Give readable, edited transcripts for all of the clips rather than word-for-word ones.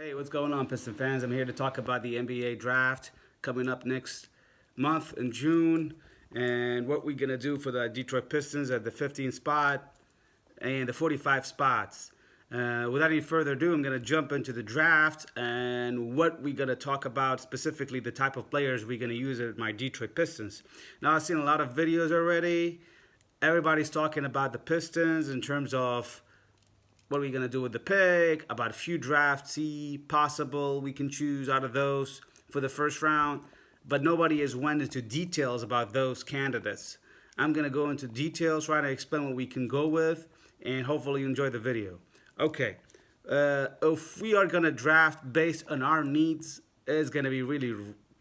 Hey, what's going on, Piston fans? I'm here to talk about the NBA draft coming up next month in June and what we're going to do for the Detroit Pistons at the 15th spot and the 45 spots. Without any further ado, I'm going to jump into the draft and what we're going to talk about, specifically the type of players we're going to use at my Detroit Pistons. Now, I've seen a lot of videos already. Everybody's talking about the Pistons in terms of what are we going to do with the pick, about a few drafts possible we can choose out of those for the first round, but nobody has went into details about those candidates. I'm going to go into details, try to explain what we can go with, and hopefully you enjoy the video. Okay, if we are going to draft based on our needs, it's going to be really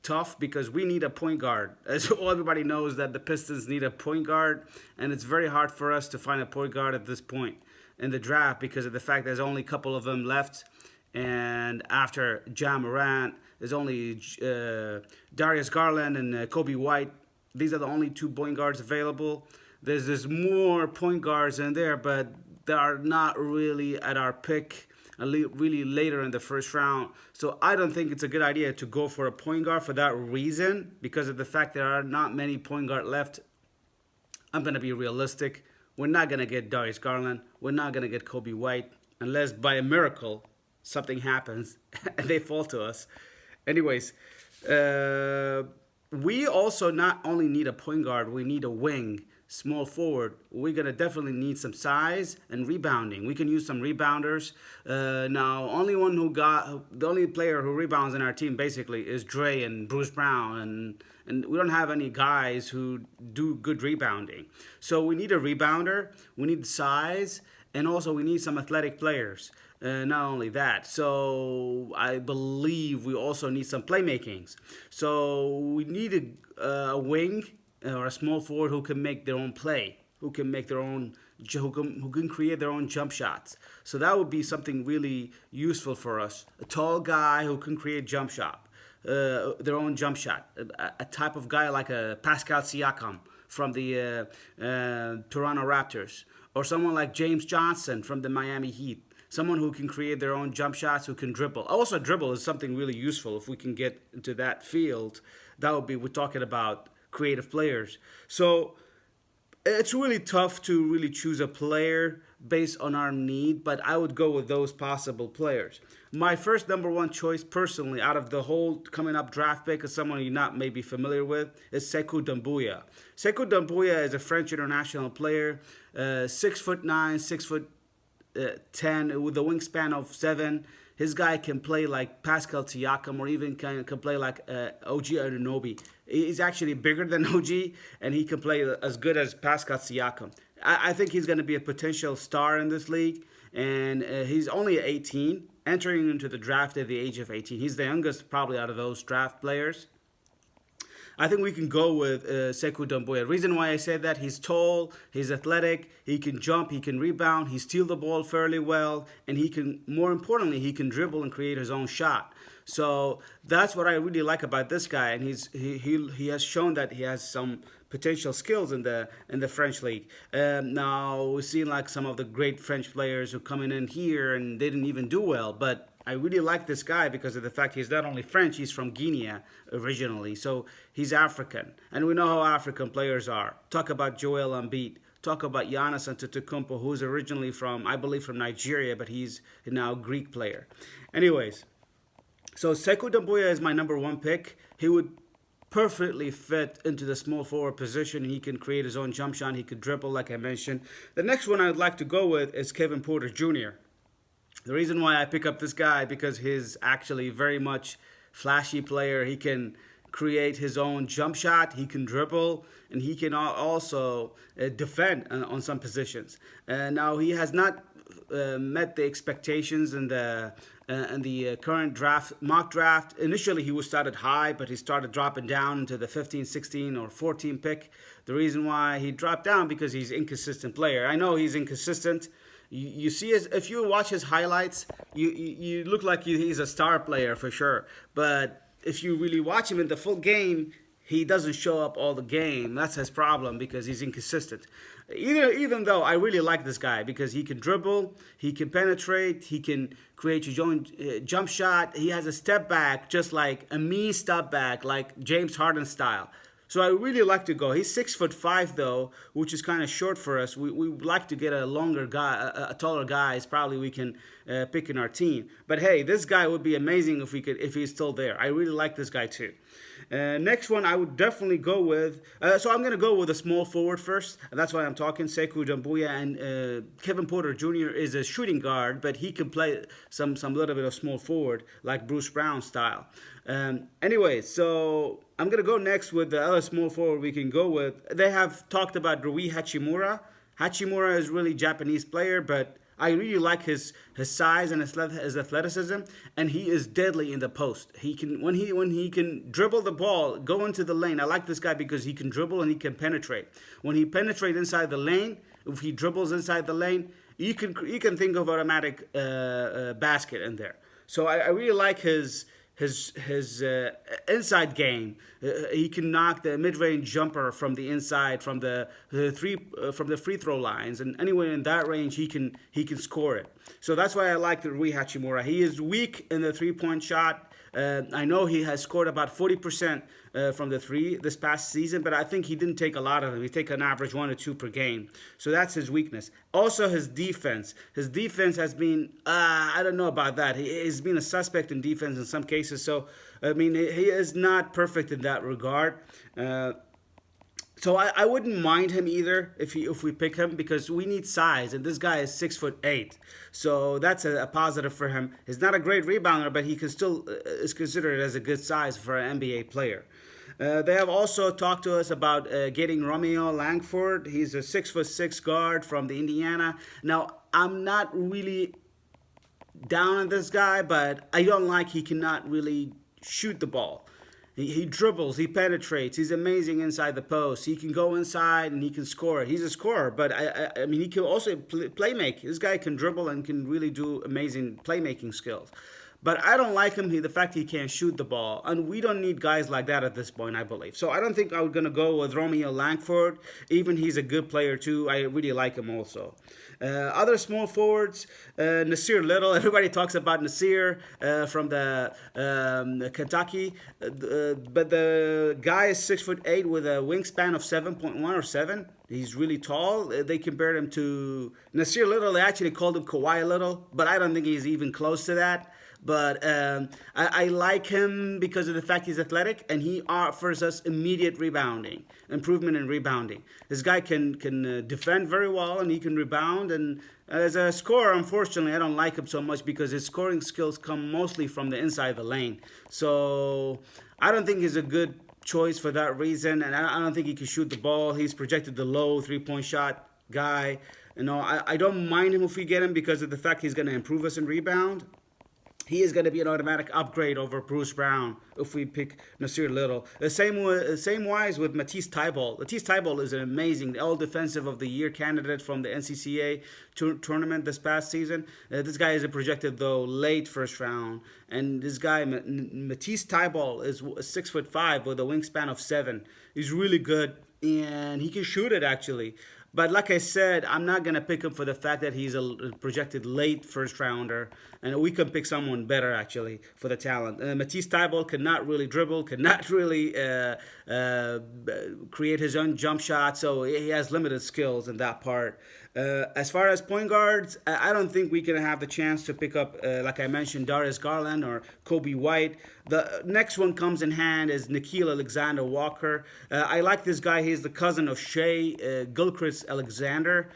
tough because we need a point guard. As everybody knows that the Pistons need a point guard, and it's very hard for us to find a point guard at this point in the draft because of the fact there's only a couple of them left, and after Ja Morant, there's only Darius Garland and Kobe White. These are the only two point guards available. There's more point guards in there, but they are not really at our pick, really later in the first round. So I don't think it's a good idea to go for a point guard for that reason, because of the fact there are not many point guard left. I'm going to be realistic. We're not going to get Darius Garland. We're not going to get Kobe White unless by a miracle something happens and they fall to us. Anyways, we also not only need a point guard, we need a wing, small forward. We're going to definitely need some size and rebounding. We can use some rebounders. Now, the only player who rebounds in our team basically is Dre and Bruce Brown, and we don't have any guys who do good rebounding. So we need a rebounder, we need size, and also we need some athletic players. Not only that, so I believe we also need some playmakings. So we need a wing or a small forward who can make their own play, who can create their own jump shots. So that would be something really useful for us. A tall guy who can create their own jump shot. A type of guy like a Pascal Siakam from the Toronto Raptors, or someone like James Johnson from the Miami Heat. Someone who can create their own jump shots, who can dribble. Also, dribble is something really useful. If we can get into that field, we're talking about creative players. So it's really tough to really choose a player based on our need, but I would go with those possible players. My first number one choice personally out of the whole coming up draft pick is someone you're not maybe familiar with, is Sekou Doumbouya. Sekou Doumbouya is a French international player, 6'9", 6'10", with a wingspan of 7. His guy can play like Pascal Siakam, or even can play like OG Anunoby. He's actually bigger than OG, and he can play as good as Pascal Siakam. I think he's going to be a potential star in this league, and he's only 18, entering into the draft at the age of 18. He's the youngest probably out of those draft players. I think we can go with Sekou Doumbouya. Reason why I said that, he's tall, he's athletic, he can jump, he can rebound, he steals the ball fairly well, and more importantly, he can dribble and create his own shot. So that's what I really like about this guy, and he has shown that he has some potential skills in the French league. Now we've seen like some of the great French players who coming in here and they didn't even do well, but I really like this guy because of the fact he's not only French, he's from Guinea originally. So he's African. And we know how African players are. Talk about Joel Embiid. Talk about Giannis Antetokounmpo, who's originally from Nigeria, but he's now a Greek player. Anyways, so Sekou Doumbouya is my number one pick. He would perfectly fit into the small forward position. He can create his own jump shot. He could dribble, like I mentioned. The next one I'd like to go with is Kevin Porter Jr. The reason why I pick up this guy because he's actually very much flashy player. He can create his own jump shot. He can dribble, and he can also defend on some positions. Now he has not met the expectations in the current mock draft. Initially, he was started high, but he started dropping down into the 15, 16, or 14 pick. The reason why he dropped down because he's an inconsistent player. I know he's inconsistent. You see, if you watch his highlights, you look like he's a star player for sure. But if you really watch him in the full game, he doesn't show up all the game. That's his problem because he's inconsistent. Even though I really like this guy because he can dribble, he can penetrate, he can create his own jump shot. He has a step back, just like a me step back, like James Harden style. So I really like to go. He's 6'5" though, which is kind of short for us. We like to get a longer guy, a taller guy. Is probably we can pick in our team. But hey, this guy would be amazing if he's still there. I really like this guy too. Next one, I would definitely go with. So I'm gonna go with a small forward first. And that's why I'm talking. Sekou Doumbouya and Kevin Porter Jr. is a shooting guard, but he can play some little bit of small forward like Bruce Brown style. Anyway, so I'm gonna go next with the other small forward we can go with. They have talked about Rui Hachimura. Hachimura is really Japanese player, but I really like his size and his athleticism, and he is deadly in the post. He can when he can dribble the ball, go into the lane. I like this guy because he can dribble and he can penetrate. When he penetrates inside the lane, if he dribbles inside the lane, you can think of automatic basket in there. So I really like his inside game. He can knock the mid-range jumper from the inside, from the free throw lines, and anywhere in that range he can score it. So that's why I like the Rui Hachimura. He is weak in the 3-point shot. I know he has scored about 40% from the three this past season, but I think he didn't take a lot of them. He take an average 1 or 2 per game. So that's his weakness. Also, his defense. His defense has been, I don't know about that. He's been a suspect in defense in some cases. So, I mean, he is not perfect in that regard. So I wouldn't mind him either if we pick him because we need size and this guy is 6'8", so that's a positive for him. He's not a great rebounder, but he can still is considered as a good size for an NBA player. They have also talked to us about getting Romeo Langford. He's a 6'6" guard from the Indiana. Now I'm not really down on this guy, but I don't like he cannot really shoot the ball. He dribbles, he penetrates, he's amazing inside the post. He can go inside and he can score. He's a scorer, but I mean, he can also play make. This guy can dribble and can really do amazing playmaking skills. But I don't like him, the fact he can't shoot the ball. And we don't need guys like that at this point, I believe. So I don't think I'm going to go with Romeo Langford. Even he's a good player, too. I really like him also. Other small forwards, Nasir Little. Everybody talks about Nasir from the Kentucky. But the guy is 6'8" with a wingspan of 7.1 or 7. He's really tall. They compared him to Nasir Little. They actually called him Kawhi Little, but I don't think he's even close to that. But I like him because of the fact he's athletic and he offers us immediate rebounding, improvement in rebounding. This guy can defend very well and he can rebound. And as a scorer, unfortunately, I don't like him so much because his scoring skills come mostly from the inside the lane. So I don't think he's a good choice for that reason. And I don't think he can shoot the ball. He's projected the low 3-point shot guy. You know, I don't mind him if we get him because of the fact he's going to improve us in rebound. He is going to be an automatic upgrade over Bruce Brown if we pick Nasir Little. The same wise with Matisse Thybulle. Matisse Thybulle is an amazing All-Defensive of the Year candidate from the NCCA tournament this past season. This guy is a projected, though, late first round. And this guy, Matisse Thybulle, is 6'5" with a wingspan of 7. He's really good, and he can shoot it, actually. But like I said, I'm not going to pick him for the fact that he's a projected late first rounder. And we can pick someone better, actually, for the talent. Matisse Thybulle cannot really dribble, cannot really create his own jump shot. So he has limited skills in that part. As far as point guards, I don't think we can have the chance to pick up, like I mentioned, Darius Garland or Kobe White. The next one comes in hand is Nickeil Alexander-Walker. I like this guy. He's the cousin of Shea Gilgeous-Alexander.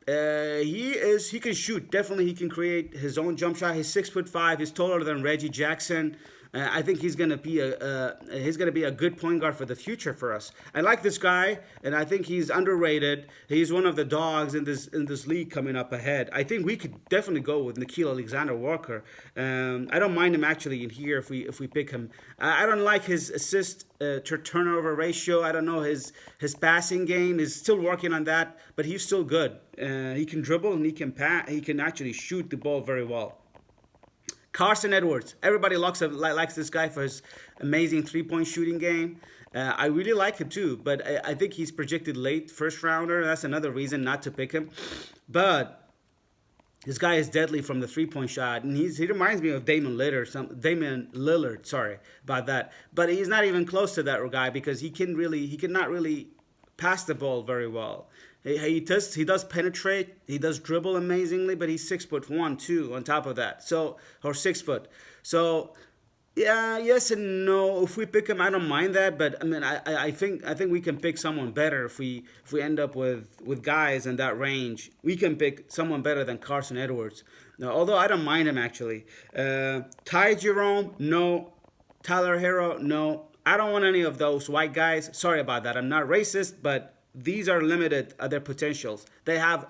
He can shoot. Definitely, he can create his own jump shot. He's 6'5". He's taller than Reggie Jackson. I think he's gonna be a good point guard for the future for us. I like this guy, and I think he's underrated. He's one of the dogs in this league coming up ahead. I think we could definitely go with Nickeil Alexander-Walker. I don't mind him actually in here if we pick him. I don't like his assist to turnover ratio. I don't know his passing game is still working on that, but he's still good. He can dribble and he can actually shoot the ball very well. Carson Edwards. Everybody likes this guy for his amazing three-point shooting game. I really like him too, but I think he's projected late first rounder. That's another reason not to pick him. But this guy is deadly from the three-point shot, and he reminds me of Damian Lillard. Sorry about that, but he's not even close to that guy because he cannot really pass the ball very well. He does penetrate, he does dribble amazingly, but he's 6'1" too. On top of that, or 6 foot. So yeah, yes and no. If we pick him, I don't mind that. But I mean, I think we can pick someone better if we end up with guys in that range. We can pick someone better than Carson Edwards. Now, although I don't mind him actually. Ty Jerome, no. Tyler Hero, no. I don't want any of those white guys. Sorry about that. I'm not racist, but these are limited at their potentials. They have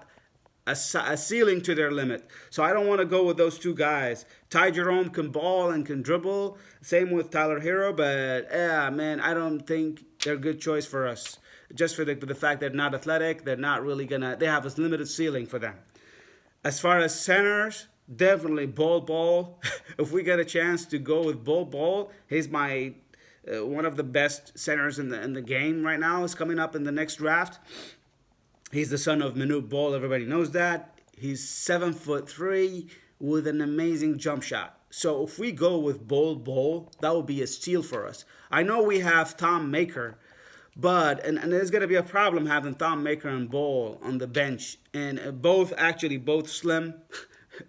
a ceiling to their limit. So I don't want to go with those two guys. Ty Jerome can ball and can dribble. Same with Tyler Hero, but yeah, man, I don't think they're a good choice for us. Just for the fact they're not athletic, they're not really gonna. They have a limited ceiling for them. As far as centers, definitely Bol. If we get a chance to go with Bol, he's my one of the best centers in the game right now. Is coming up in the next draft. He's the son of Manute Bol. Everybody knows that. He's 7'3" with an amazing jump shot. So if we go with Bol, that would be a steal for us. I know we have Tom Maker, but and there's gonna be a problem having Tom Maker and Bol on the bench, and both slim,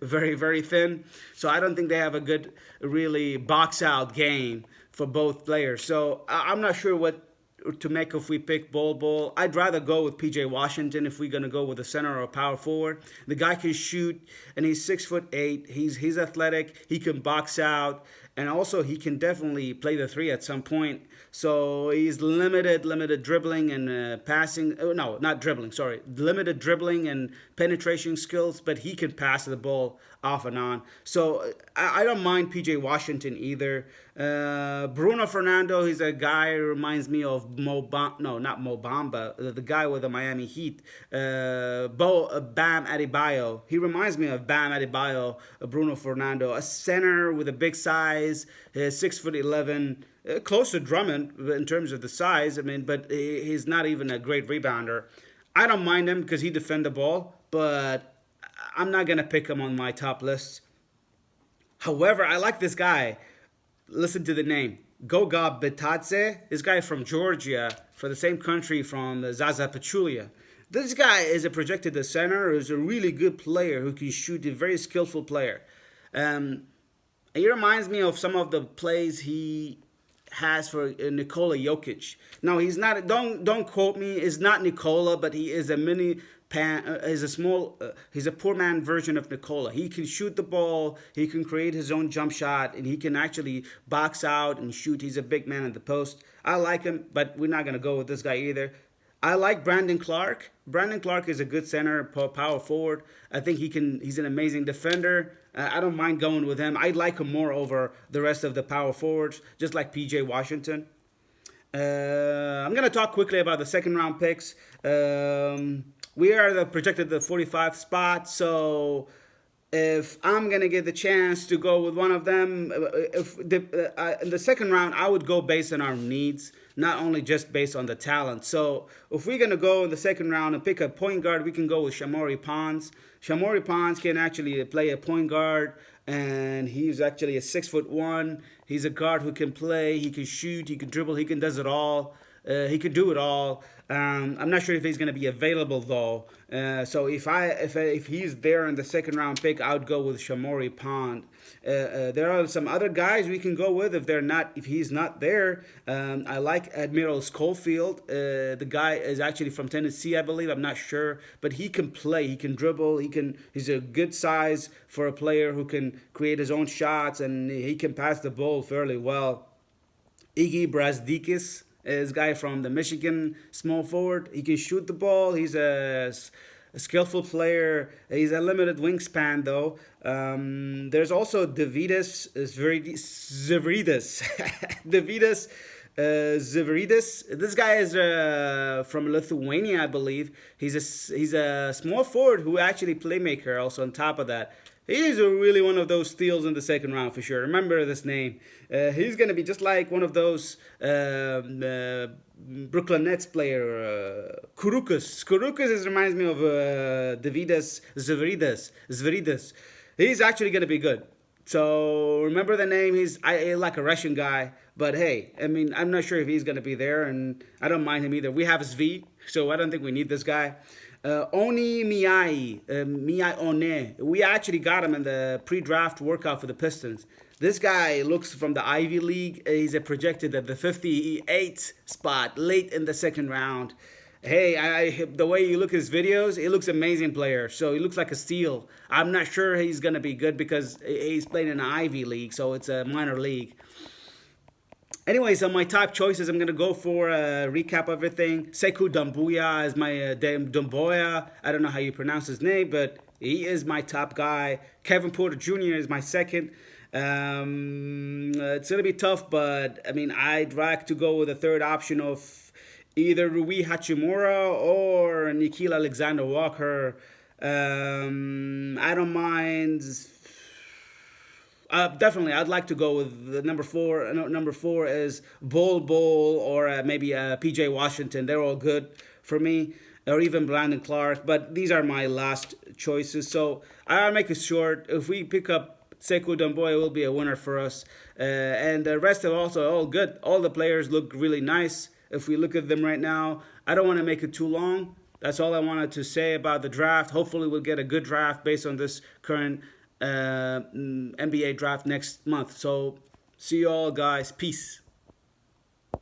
very very thin. So I don't think they have a good really box out game for both players. So I'm not sure what to make if we pick Bol. I'd rather go with PJ Washington if we're gonna go with a center or a power forward. The guy can shoot, and he's 6'8". He's athletic. He can box out, and also he can definitely play the three at some point. So he's limited dribbling and passing. Oh, no, not dribbling. Sorry, limited dribbling and penetration skills, but he can pass the ball off and on. So I don't mind PJ Washington either. Bruno Fernando, he's a guy who reminds me of not Mo Bamba, the guy with the Miami Heat. Bam Adebayo. He reminds me of Bam Adebayo, Bruno Fernando, a center with a big size, 6'11". Close to Drummond in terms of the size. I mean, but he's not even a great rebounder. I don't mind him because he defends the ball, but I'm not gonna pick him on my top list. However, I like this guy. Listen to the name, Goga Bitadze. This guy from Georgia, for the same country from Zaza Pachulia. This guy is a projected center. Is a really good player who can shoot. A very skillful player. He reminds me of some of the plays he has for Nikola Jokic. Now he's not. Don't quote me. It's not Nikola, but he is a mini. He's a poor man version of Nikola. He can shoot the ball. He can create his own jump shot, and he can actually box out and shoot. He's a big man in the post. I like him, but we're not gonna go with this guy either. I like Brandon Clark. Brandon Clark is a good center, power forward. I think he's an amazing defender. I don't mind going with him. I like him more over the rest of the power forwards, just like PJ Washington. I'm going to talk quickly about the second round picks. We are projected the 45th spot, so if I'm going to get the chance to go with one of them, in the second round, I would go based on our needs, not only just based on the talent. So if we're going to go in the second round and pick a point guard, we can go with Shamori Pons. Shamori Pons can actually play a point guard, and he's actually a 6'1". He's a guard who can play, he can shoot, he can dribble, he can does it all. He could do it all. I'm not sure if he's going to be available though. So if he's there in the second round pick, I would go with Shamori Pond. There are some other guys we can go with if he's not there. I like Admiral Schofield. The guy is actually from Tennessee, I believe. I'm not sure, but he can play. He can dribble. He's a good size for a player who can create his own shots, and he can pass the ball fairly well. Iggy Brazdikis is a guy from the Michigan small forward. He can shoot the ball. He's a skillful player. He's a limited wingspan, though. There's also Davidas Zavridis. Davidas Zavridis. This guy is from Lithuania, I believe. He's a small forward who actually playmaker. Also on top of that, He's a really one of those steals in the second round for sure. Remember this name. He's gonna be just like one of those Brooklyn Nets player, Kurukas. Kurukas reminds me of Davidas Zveridas. He's actually gonna be good. So remember the name. I like a Russian guy, but hey, I mean, I'm not sure if he's gonna be there, and I don't mind him either. We have Svi, so I don't think we need this guy. Oni Miyai, Miyai One. We actually got him in the pre-draft workout for the Pistons. This guy looks from the Ivy League. He's projected at the 58th spot, late in the second round. Hey, the way you look at his videos, he looks amazing player. So he looks like a steal. I'm not sure he's gonna be good because he's playing in the Ivy League, so it's a minor league. Anyways, on my top choices, I'm gonna go for a recap of everything. Sekou Doumbouya is my Doumbouya. I don't know how you pronounce his name, but he is my top guy. Kevin Porter Jr. is my second. It's gonna be tough, but I mean, I'd like to go with the third option of either Rui Hachimura or Nikhil Alexander Walker. I don't mind. Definitely, I'd like to go with the number four. Number four is Bol or maybe PJ Washington. They're all good for me, or even Brandon Clark. But these are my last choices. So I'll make it short. If we pick up Sekou Doumbouya, it will be a winner for us. And the rest are also all good. All the players look really nice. If we look at them right now, I don't want to make it too long. That's all I wanted to say about the draft. Hopefully, we'll get a good draft based on this current NBA draft next month. So, see you all, guys. Peace.